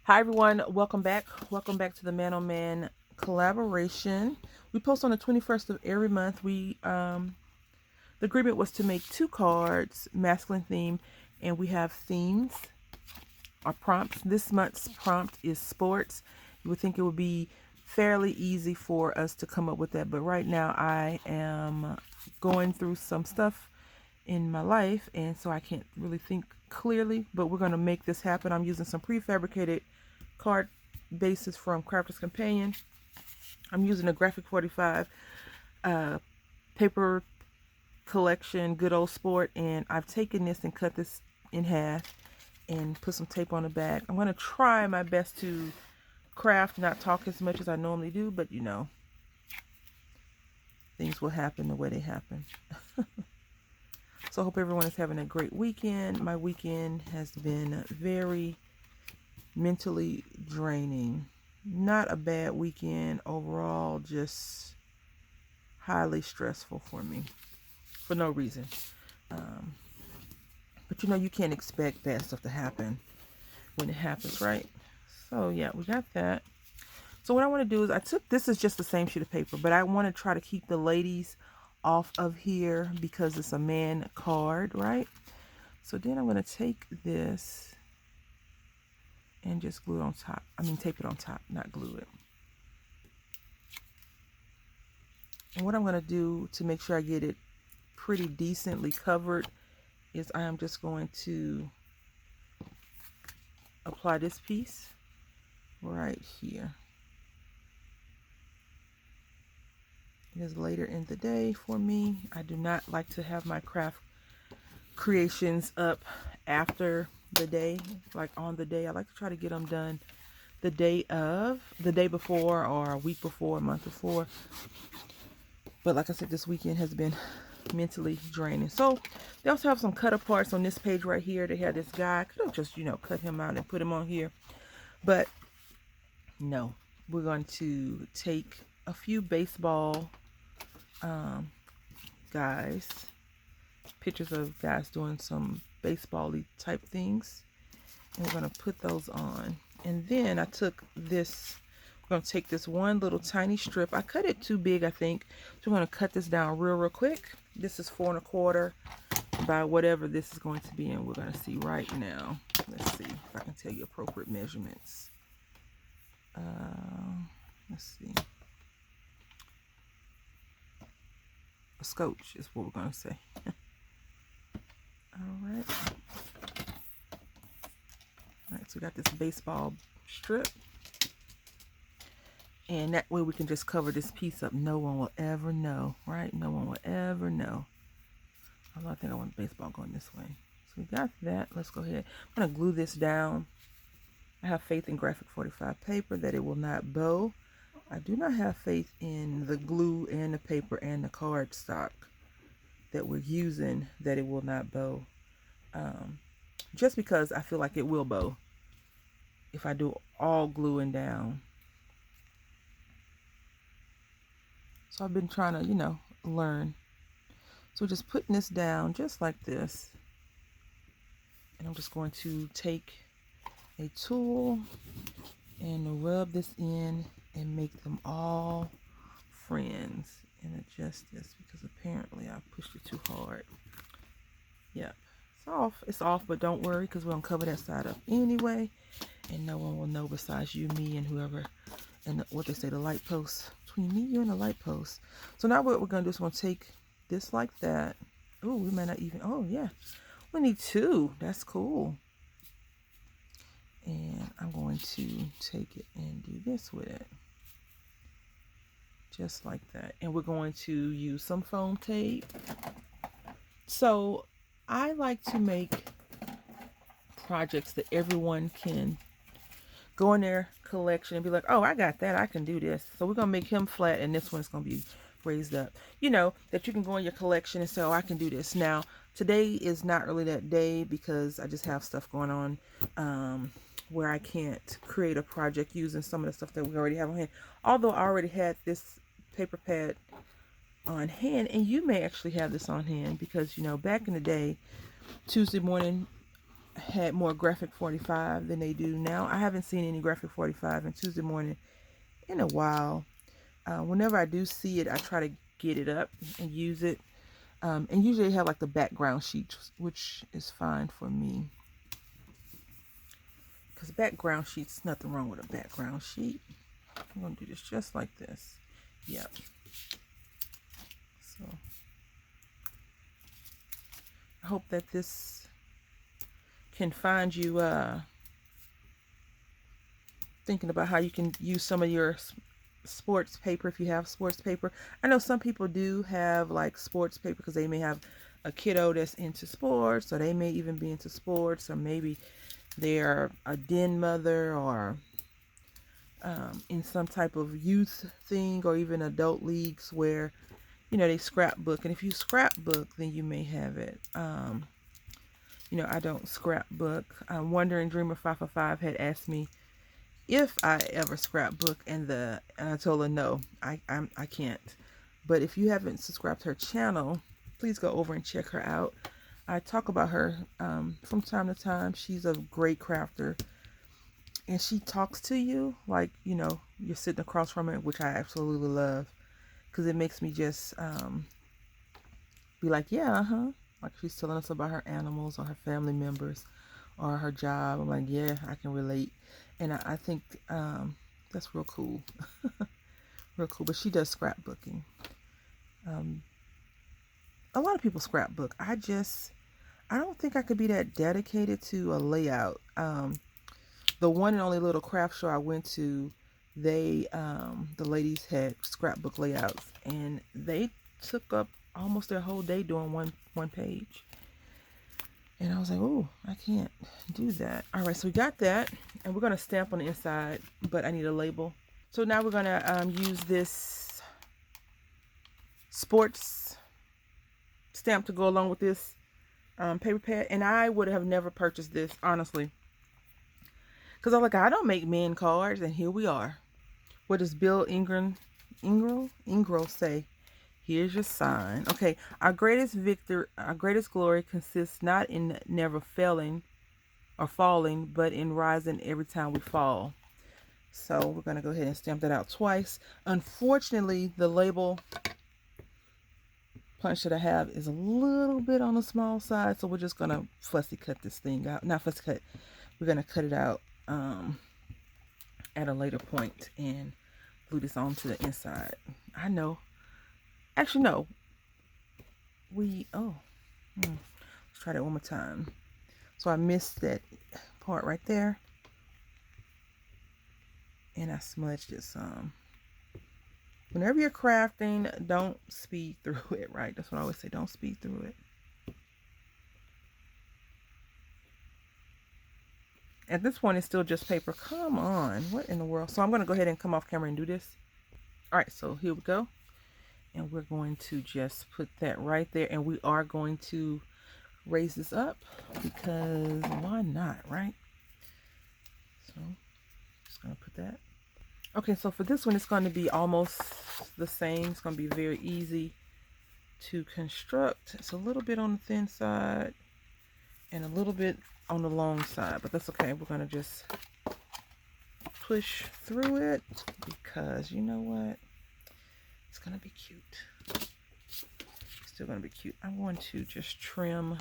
Hi everyone, welcome back. Welcome back to the Man on Man collaboration. We post on the 21st of every month. The agreement was to make two cards, masculine theme, and we have themes or prompts. This month's prompt is sports. You would think it would be fairly easy for us to come up with that, but right now I am going through some stuff in my life, and so I can't really think clearly, but we're going to make this happen. I'm using some prefabricated card bases from Crafter's Companion. I'm using a Graphic 45 paper collection, Good Old Sport, and I've taken this and cut this in half and put some tape on the back. I'm going to try my best to craft, not talk as much as I normally do, but things will happen the way they happen. So I hope everyone is having a great weekend. My weekend has been very mentally draining. Not a bad weekend overall, just highly stressful for me for no reason. But you can't expect bad stuff to happen when it happens, right? So yeah, we got that. So what I want to do is this is just the same sheet of paper, but I want to try to keep the ladies off of here because it's a man card, right? So then I'm going to take this and just glue it on top. Tape it on top, not glue it. And what I'm going to do to make sure I get it pretty decently covered is I am just going to apply this piece right here. It is later in the day for me. I do not like to have my craft creations up after the day, like on the day. I like to try to get them done the day before, or a week before, a month before. But like I said, this weekend has been mentally draining. So they also have some cut aparts on this page right here. They had this guy. I could have just, cut him out and put him on here. But no, we're going to take a few baseball guys, pictures of guys doing some baseball-y type things, and we're going to put those on. And then I took this, we're going to take this one little tiny strip. I cut it too big, I think, so we're going to cut this down real quick. This is 4 1/4 by whatever this is going to be, and we're going to see right now. Let's see if I can tell you appropriate measurements. Let's see. A scotch is what we're going to say. Alright, so we got this baseball strip. And that way we can just cover this piece up. No one will ever know, right? No one will ever know. Although I think I want baseball going this way. So we got that. Let's go ahead. I'm going to glue this down. I have faith in Graphic 45 paper that it will not bow. I do not have faith in the glue and the paper and the cardstock that we're using that it will not bow. Just because I feel like it will bow if I do all gluing down. So I've been trying to, learn. So just putting this down just like this. And I'm just going to take a tool and rub this in and make them all friends. And adjust this because apparently I pushed it too hard. Yep. It's off, but don't worry because we're going to cover that side up anyway. And no one will know besides you, me, and whoever, and what they say, the light post. Between me, you, and the light post. So now what we're going to do is we're going to take this like that. Oh, we might not even, oh yeah. We need 2. That's cool. And I'm going to take it and do this with it. Just like that. And we're going to use some foam tape. So I like to make projects that everyone can go in their collection and be like, oh, I got that. I can do this. So we're going to make him flat, and this one's going to be raised up. That you can go in your collection and say, oh, I can do this. Now, today is not really that day because I just have stuff going on where I can't create a project using some of the stuff that we already have on hand. Although I already had this paper pad on hand, and you may actually have this on hand because, back in the day, Tuesday morning had more graphic 45 than they do now. I haven't seen any graphic 45 in Tuesday morning in a while. Whenever I do see it, I try to get it up and use it. And usually they have like the background sheet, which is fine for me. Because background sheets, nothing wrong with a background sheet. I'm going to do this just like this. Yep. So I hope that this can find you thinking about how you can use some of your sports paper if you have sports paper. I know some people do have like sports paper because they may have a kiddo that's into sports, or they may even be into sports, or maybe they're a den mother, or in some type of youth thing, or even adult leagues where, you know, they scrapbook. And if you scrapbook, then you may have it. You know, I don't scrapbook. Wondering Dreamer 555 had asked me if I ever scrapbook, and I told her no, I can't. But if you haven't subscribed to her channel, please go over and check her out. I talk about her from time to time. She's a great crafter, and she talks to you like, you know, you're sitting across from her, which I absolutely love, because it makes me just be like, yeah, like she's telling us about her animals or her family members or her job. I'm like, yeah, I can relate. And I think that's real cool. Real cool. But she does scrapbooking. A lot of people scrapbook. I don't think I could be that dedicated to a layout. The one and only little craft show I went to, the ladies had scrapbook layouts, and they took up almost their whole day doing one page. And I was like, oh, I can't do that. All right, so we got that. And we're going to stamp on the inside, but I need a label. So now we're going to use this sports stamp to go along with this paper pad. And I would have never purchased this, honestly. Because I'm like, I don't make men cards. And here we are. What does Bill Ingram say? Here's your sign. Okay, our greatest glory consists not in never failing or falling, but in rising every time we fall. So we're going to go ahead and stamp that out twice. Unfortunately, the label punch that I have is a little bit on the small side, so we're just going to fussy cut this thing out. Not fussy cut. We're going to cut it out at a later point and glue this onto the inside. I know. Actually, no. Let's try that one more time. So I missed that part right there. And I smudged it some. Whenever you're crafting, don't speed through it, right? That's what I always say. Don't speed through it. At this point, it's still just paper. Come on. What in the world? So I'm going to go ahead and come off camera and do this. All right, so here we go. And we're going to just put that right there. And we are going to raise this up because why not, right? So just going to put that. Okay, so for this one, it's going to be almost the same. It's going to be very easy to construct. It's a little bit on the thin side and a little bit on the long side, but that's okay. We're going to just push through it because you know what? It's going to be cute. It's still going to be cute. I want to just trim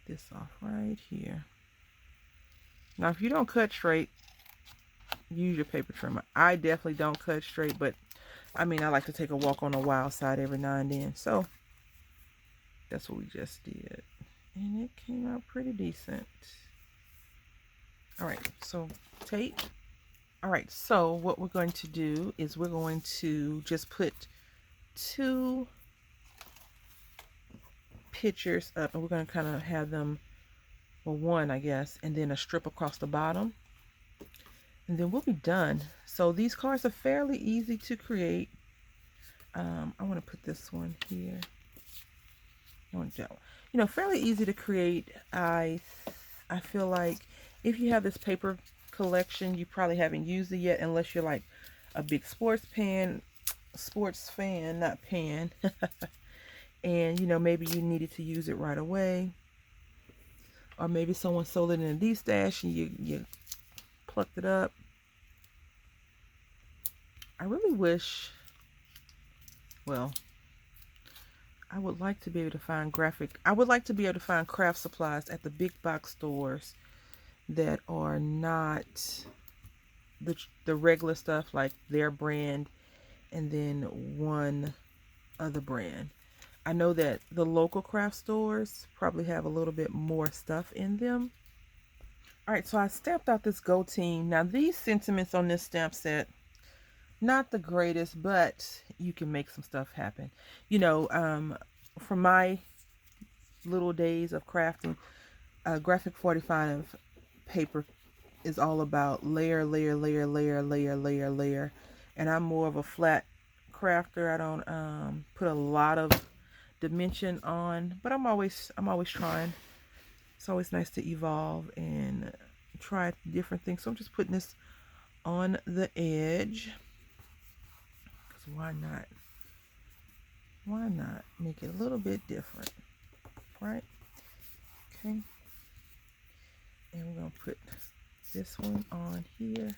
this off right here. Now, if you don't cut straight, use your paper trimmer. I definitely don't cut straight, but I mean, I like to take a walk on the wild side every now and then. So that's what we just did. And it came out pretty decent. All right, so tape. All right, so what we're going to do is we're going to just put 2 pictures up, and we're going to kind of have them, well, 1, I guess, and then a strip across the bottom. And then we'll be done. So these cards are fairly easy to create. I want to put this one here. I want that one. You know, fairly easy to create. I feel like if you have this paper collection, you probably haven't used it yet unless you're like a big sports fan, and you know, maybe you needed to use it right away. Or maybe someone sold it in a D-stash and you plucked it up. I really wish, well, I would like to be able to find I would like to be able to find craft supplies at the big box stores that are not the regular stuff, like their brand and then one other brand. I know that the local craft stores probably have a little bit more stuff in them. All right, so I stamped out this Go Team. Now these sentiments on this stamp set, not the greatest, but you can make some stuff happen. You know, from my little days of crafting, graphic 45 paper is all about layer, layer, layer, layer, layer, layer, layer. And I'm more of a flat crafter. I don't put a lot of dimension on, but I'm always trying. It's always nice to evolve and try different things. So I'm just putting this on the edge. Because why not? Why not make it a little bit different, right? Okay. And we're going to put this one on here.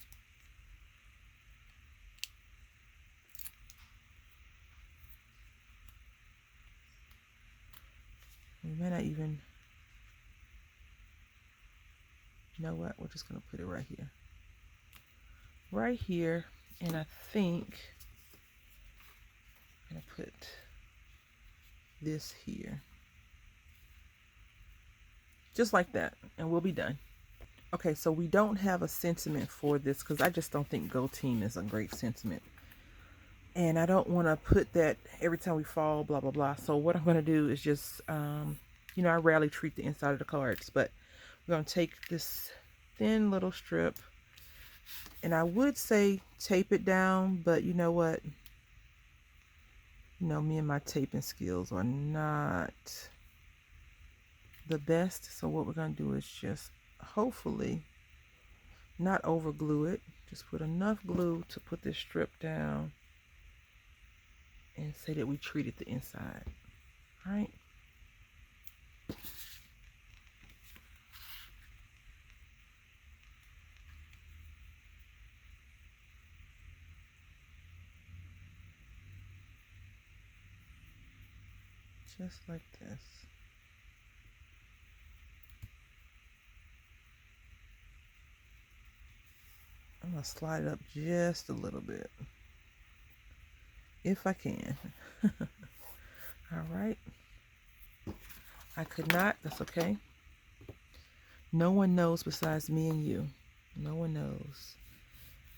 We may not even, you know what? We're just going to put it right here. Right here. And I think I'm going to put this here. Just like that. And we'll be done. Okay, so we don't have a sentiment for this because I just don't think Go Team is a great sentiment. And I don't want to put that every time we fall, blah, blah, blah. So what I'm going to do is just, you know, I rarely treat the inside of the cards, but we're going to take this thin little strip. And I would say tape it down, but you know what? You know, me and my taping skills are not the best. So what we're going to do is just hopefully not over glue it. Just put enough glue to put this strip down and say that we treated the inside. All right. Just like this. I'm going to slide it up just a little bit. If I can. All right. I could not. That's okay. No one knows besides me and you. No one knows.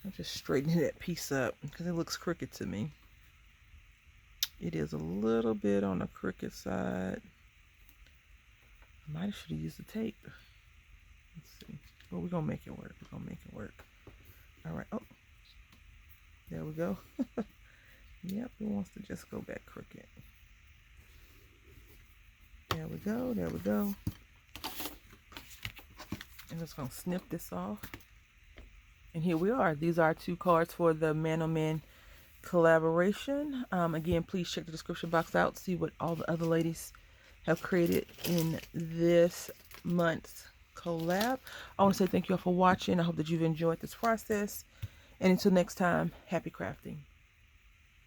I'm just straightening that piece up because it looks crooked to me. It is a little bit on the crooked side. I might have should have used the tape. Let's see. But we're going to make it work. We're going to make it work. All right. Oh, there we go. Yep, it wants to just go back crooked. There we go. There we go. I'm just going to snip this off. And here we are. These are 2 cards for the Man on Man collaboration. Again, please check the description box out. See what all the other ladies have created in this month's collab. I want to say thank you all for watching. I hope that you've enjoyed this process. And until next time, happy crafting.